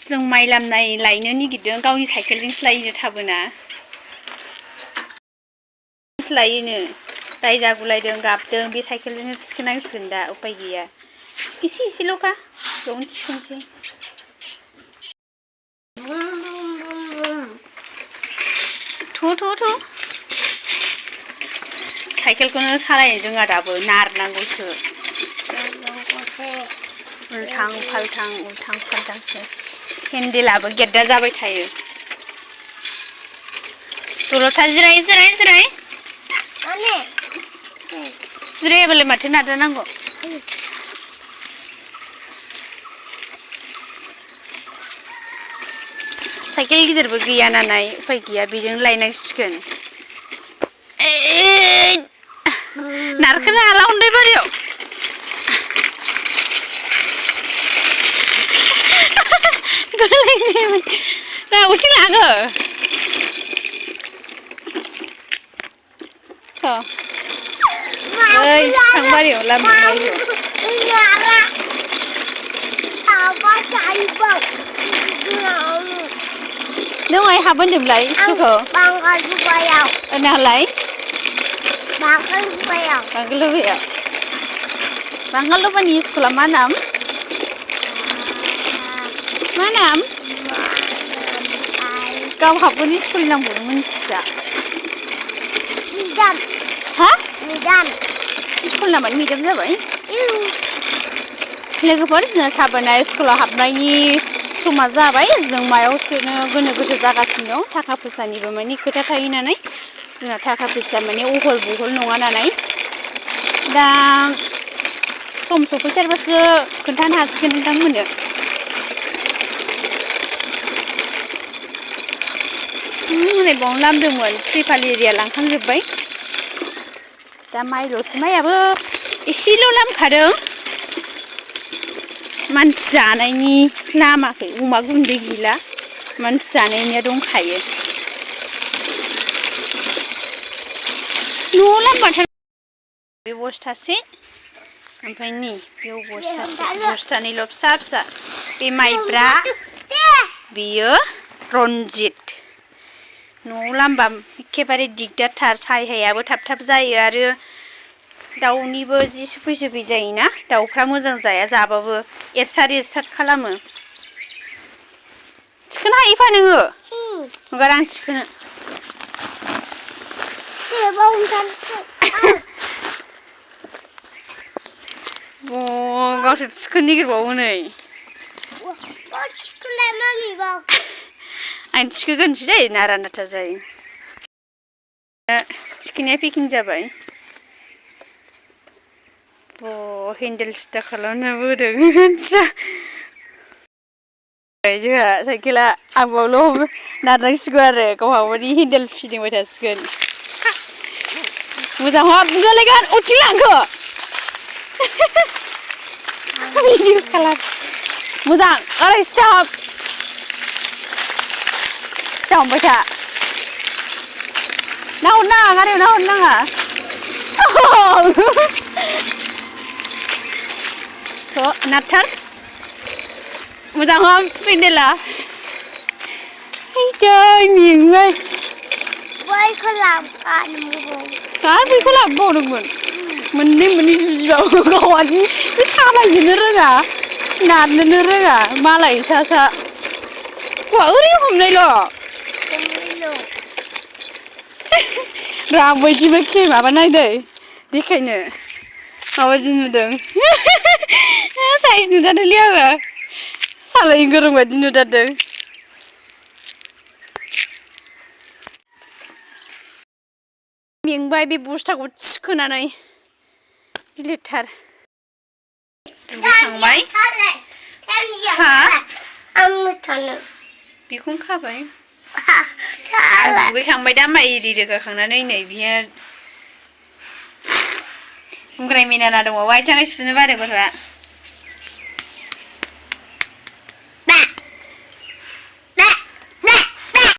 जों माइ लामनाय लायनो निगिरदों गावनि साइकेलजोंसो लायनो थाबोना लायनो जाय जागुलायदों गाबदों बे साइकेलजोंनो थिखोनांसिगोन दा उपाय गैया एसेल'खा बेयावनो थिखोनोसै थ' साइकेलखौनो सालायनो रोङा दाबो नारनांगौसो उल्थां फाल्थांसो हेन्देलाबो गेद्दा जाबाय थायो दल'था जिराय जिरायाबालाय माथो नाजानांगौ साइकेल गिदिरबो गैया नालाय उपाय गैया बेजों लायनांसिगोन नारखोनो हाला उन्दै बारियाव दा उथिं लाङो ओइ थांबारियाव लामायाव नों आइ हाबोन होनदोंमोनलाय स्कुलखौ नालाय बांगालुबानि स्कुला मा नाम गाव हाबोनि स्कुल नामखौ मिन्थिया हा स्कुल नामानो मिदाम जाबाय लोगोफोर जों थाबोनाय स्कुलाव हाबनायनि समा जाबाय जों मायाव सोनो गोनो गोथो जागासिनो दं थाखा फैसानिबो माने खोथा थायो नालाय जोंना थाखा फैसा माने अहल बहल नङा नालाय दा सम सफैथारबासो खोन्थानो हासिगोन नोंथांमोननो हनै बावनो लामदोंमोन त्रिपाल एरिया लांखांजोब्बाय दा माइयाबो एसेल' लामखादों मानसि जानायनि लामाखै अमा गुन्दै गैला मानसि जानायनिया दंखायो न'आव लामबाथाय बे बस्थासे ओमफ्राय नै बेयाव बस्थानैल' फिसा बे माइब्रा बेयो रन्जित न'आव लामबा एखेबारे दिगदारथार सायहायाबो थाब जायो आरो दाउनिबो जि सोफै जायोना दाउफ्रा मोजां जाया जाबाबो एरसार खालामो थिखोनो हायोफा नोङो हगार आं थिखोनो गावसोर थिखोनो नागिरबावो नै आं थिखोगोनसै दे नारा नाथा जायो थिखिनाया पेकिं जाबाय हेन्देल सिदा खालामना बोदों मानसिया जोंहा साइकेला आंबावल' नारनांसिगौ आरो गावहा माने हेन्देल फिदिंबाय थासिगोन मोजां हाब गोलैगोन उथिं लांखो मोजां ओरै सिदा हमबाय था नाहरनो नाङा गारियाव नाहरनो नाङा थ' नारथार मोजां हम पेन्देला मेंबाय बैखौ लाबोबावदोंमोन मोननै जुजिबाबो गावानि सालायनोनो रोङा नारनोनो रोङा मालाय सा ओरैनो हमनायल' राबायदिबो माबा नायदै देखायनो माबायदि नुदों साइज नुदानोलै आङो सालायनो गोरों बायदि नुदारदों मेंबाय बे बस्थाखौ थिखोनानै गिलिरथार दुगैखांबाय बेखौनो खाबाय दुगैखांबाय दा माइ एरि रोगाखांनानै नै बियो गुंग्राय मिनाना दंबावो आथिं सुनो बादों गथ'आ